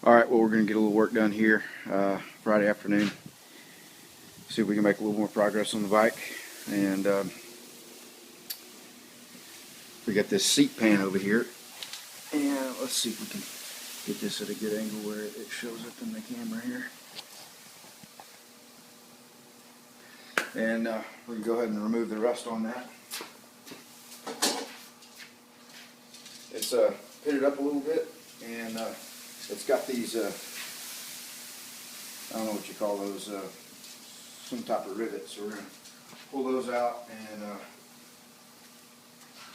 Alright, well, we're going to get a little work done here Friday afternoon. See if we can make a little more progress on the bike. And we got this seat pan over here. And let's see if we can get this at a good angle where it shows up in the camera here. And we can go ahead and remove the rust on that. It's pitted up a little bit, and it's got these, I don't know what you call those, some type of rivets. So we're going to pull those out and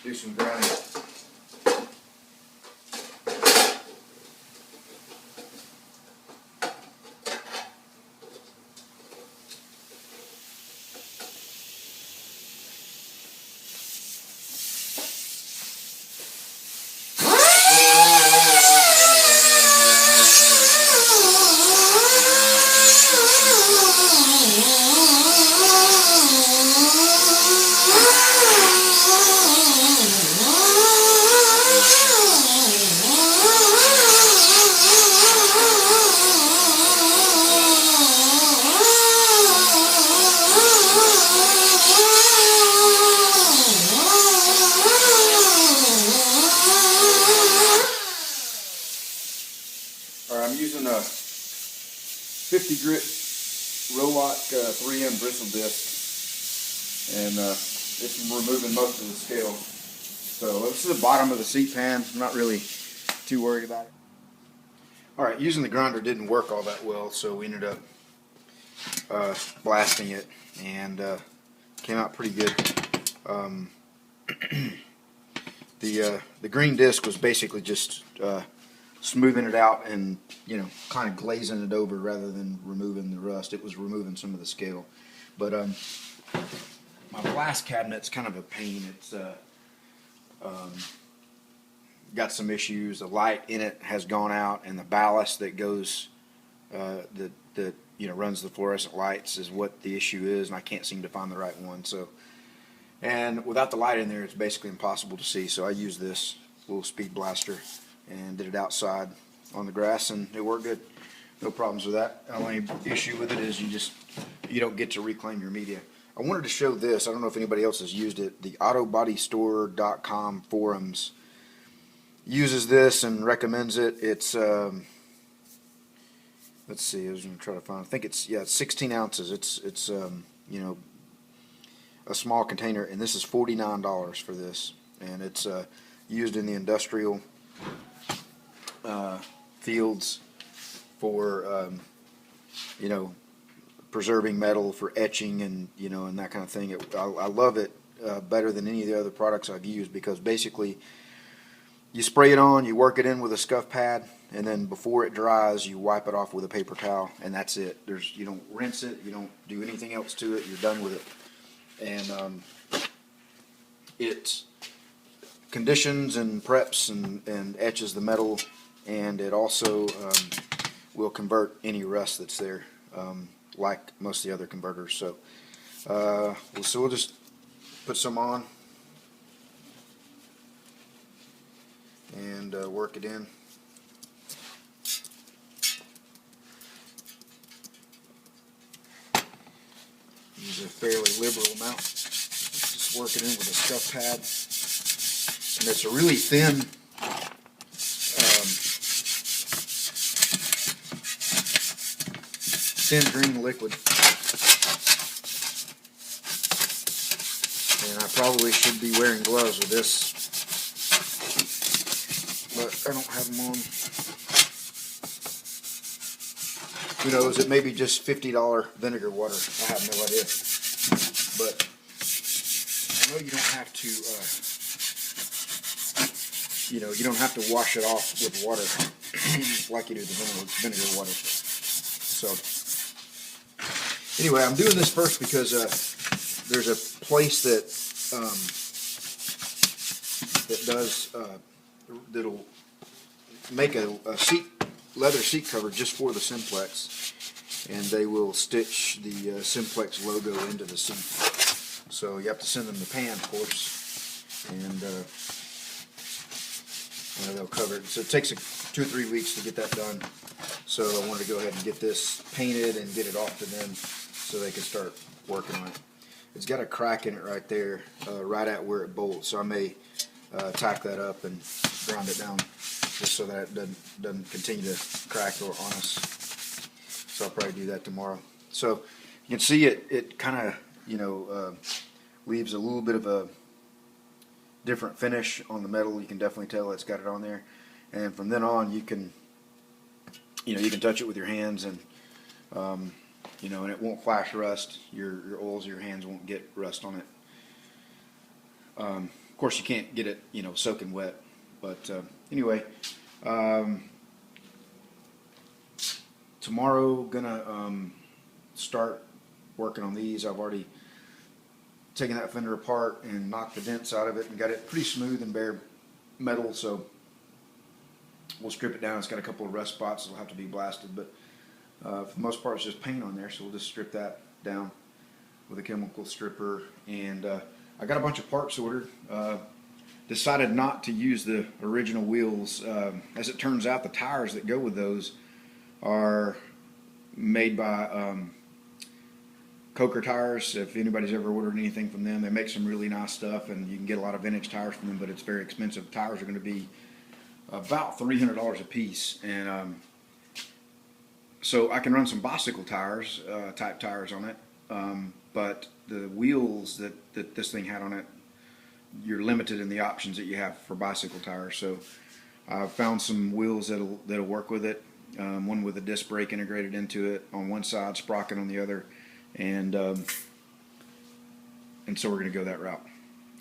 do some grinding. I'm using a 50 grit Rolock 3M bristle disc, and it's removing most of the scale. So this is the bottom of the seat pan. I'm not really too worried about it. Alright, using the grinder didn't work all that well, so we ended up blasting it, and came out pretty good. The green disc was basically just smoothing it out and, kind of glazing it over rather than removing the rust. It was removing some of the scale. But my blast cabinet's kind of a pain. It's got some issues. The light in it has gone out, and the ballast that goes that runs the fluorescent lights is what the issue is, and I can't seem to find the right one. So, and without the light in there, it's basically impossible to see. So I use this little speed blaster and did it outside on the grass, and it worked good. No problems with that. The only issue with it is you don't get to reclaim your media. I wanted to show this. I don't know if anybody else has used it. The autobodystore.com forums uses this and recommends it. It's let's see, I was going to try to find, I think it's 16 ounces. It's a small container, and this is $49 for this, and it's used in the industrial fields for preserving metal, for etching, and and that kind of thing. I love it better than any of the other products I've used, because basically you spray it on, you work it in with a scuff pad, and then before it dries you wipe it off with a paper towel, and that's it. You don't rinse it, you don't do anything else to it, you're done with it. And it conditions and preps and etches the metal, and it also will convert any rust that's there, like most of the other converters. So we'll just put some on and work it in. Use a fairly liberal amount. Just work it in with a scuff pad. And it's a really thin green liquid. And I probably should be wearing gloves with this, but I don't have them on. Who knows, it may be just $50 vinegar water. I have no idea. But I know you don't have to you don't have to wash it off with water like you do the vinegar water. So anyway, I'm doing this first because there's a place that that'll make a leather seat cover just for the Simplex, and they will stitch the Simplex logo into the seat. So you have to send them the pan, of course, and they'll cover it. So it takes 2 or 3 weeks to get that done. So I wanted to go ahead and get this painted and get it off to them so they can start working on it. It's got a crack in it right there, right at where it bolts. So I may tack that up and ground it down just so that it doesn't continue to crack on us. So I'll probably do that tomorrow. So you can see it kind of, leaves a little bit of a different finish on the metal. You can definitely tell it's got it on there. And from then on, you can touch it with your hands, and and it won't flash rust. Your oils of your hands won't get rust on it. Of course, you can't get it, soaking wet. But anyway, tomorrow gonna start working on these. I've already taken that fender apart and knocked the dents out of it and got it pretty smooth and bare metal. So we'll strip it down. It's got a couple of rust spots that'll have to be blasted, but for the most part, it's just paint on there. So we'll just strip that down with a chemical stripper. And I got a bunch of parts ordered. Decided not to use the original wheels. As it turns out, the tires that go with those are made by Coker tires. If anybody's ever ordered anything from them, they make some really nice stuff, and you can get a lot of vintage tires from them, but it's very expensive. Tires are going to be about $300 a piece, and so I can run some bicycle tires, type tires on it, but the wheels that this thing had on it, you're limited in the options that you have for bicycle tires. So I've found some wheels that'll work with it. One with a disc brake integrated into it on one side, sprocket on the other, and so we're going to go that route,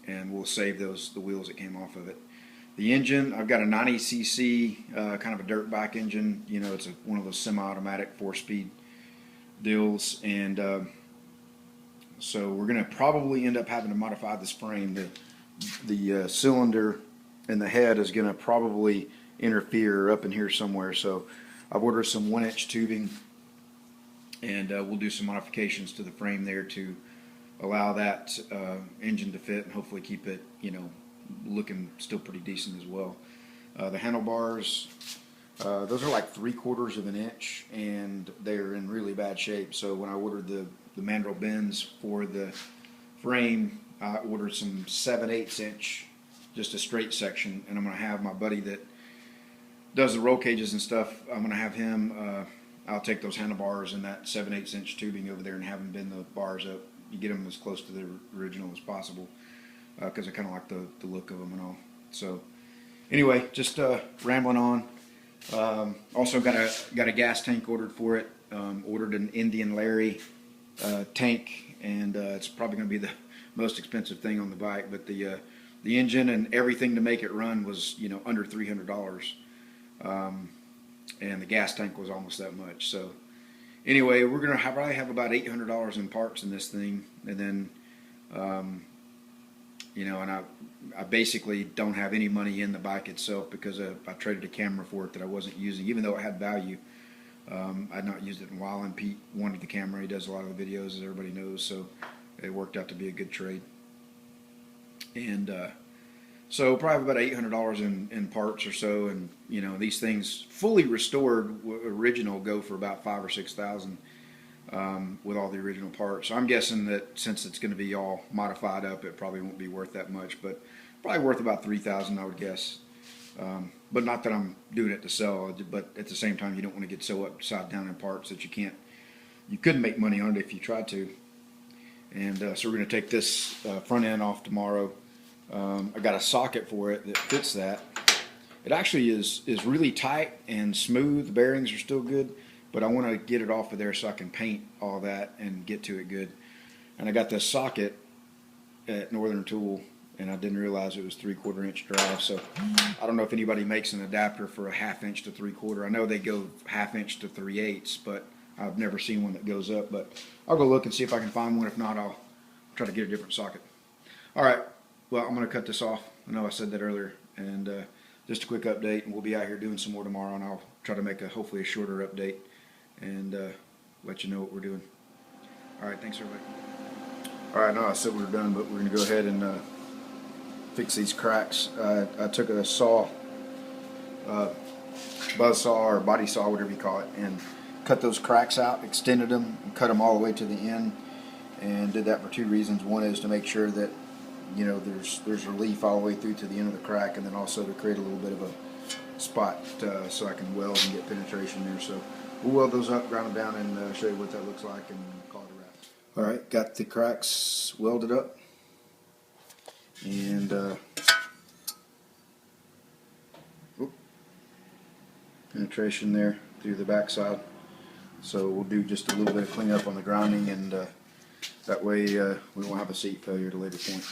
and we'll save the wheels that came off of it. The engine, I've got a 90cc kind of a dirt bike engine. It's one of those semi-automatic 4-speed deals, and so we're going to probably end up having to modify this frame. The cylinder and the head is going to probably interfere up in here somewhere. So I've ordered some 1-inch tubing, and we'll do some modifications to the frame there to allow that engine to fit and hopefully keep it, looking still pretty decent as well. The handlebars, those are like 3/4 of an inch, and they're in really bad shape. So when I ordered the mandrel bends for the frame, I ordered some 7/8 inch, just a straight section, and I'm going to have my buddy that does the roll cages and stuff, I'm going to have him, I'll take those handlebars and that 7/8 inch tubing over there and have him bend the bars up. You get them as close to the original as possible, because I kind of like the look of them and all. So anyway, just rambling on. Also got a gas tank ordered for it. Ordered an Indian Larry tank, and it's probably going to be the most expensive thing on the bike. But the engine and everything to make it run was under $300, and the gas tank was almost that much. So anyway, we're going to probably have about $800 in parts in this thing, and then and I basically don't have any money in the bike itself because I traded a camera for it that I wasn't using, even though it had value. I'd not used it in a while, and Pete wanted the camera. He does a lot of the videos, as everybody knows, so it worked out to be a good trade. And so probably about $800 in parts or so, and these things fully restored original go for about $5,000 or $6,000 with all the original parts. So I'm guessing that since it's going to be all modified up, it probably won't be worth that much, but probably worth about $3,000, I would guess. But not that I'm doing it to sell, but at the same time, you don't want to get so upside down in parts that you couldn't make money on it if you tried to. And so we're going to take this front end off tomorrow. I got a socket for it that fits that. It actually is really tight and smooth. The bearings are still good, but I want to get it off of there so I can paint all that and get to it good. And I got this socket at Northern Tool, and I didn't realize it was 3/4 inch drive. So I don't know if anybody makes an adapter for a 1/2 inch to 3/4. I know they go 1/2 inch to 3/8, but I've never seen one that goes up. But I'll go look and see if I can find one. If not, I'll try to get a different socket. All right. Well, I'm going to cut this off. I know I said that earlier. And just a quick update, and we'll be out here doing some more tomorrow, and I'll try to make hopefully a shorter update and let you know what we're doing. All right, thanks everybody. All right, no, I said we were done, but we're going to go ahead and fix these cracks. I took a saw buzz saw or body saw, whatever you call it, and cut those cracks out, extended them, and cut them all the way to the end. And did that for two reasons. One is to make sure that there's relief all the way through to the end of the crack, and then also to create a little bit of a spot so I can weld and get penetration there. So we'll weld those up, ground them down, and show you what that looks like, and call it a wrap. All right, got the cracks welded up, and penetration there through the backside. So we'll do just a little bit of cleanup on the grinding, and that way we won't have a seat failure at a later point.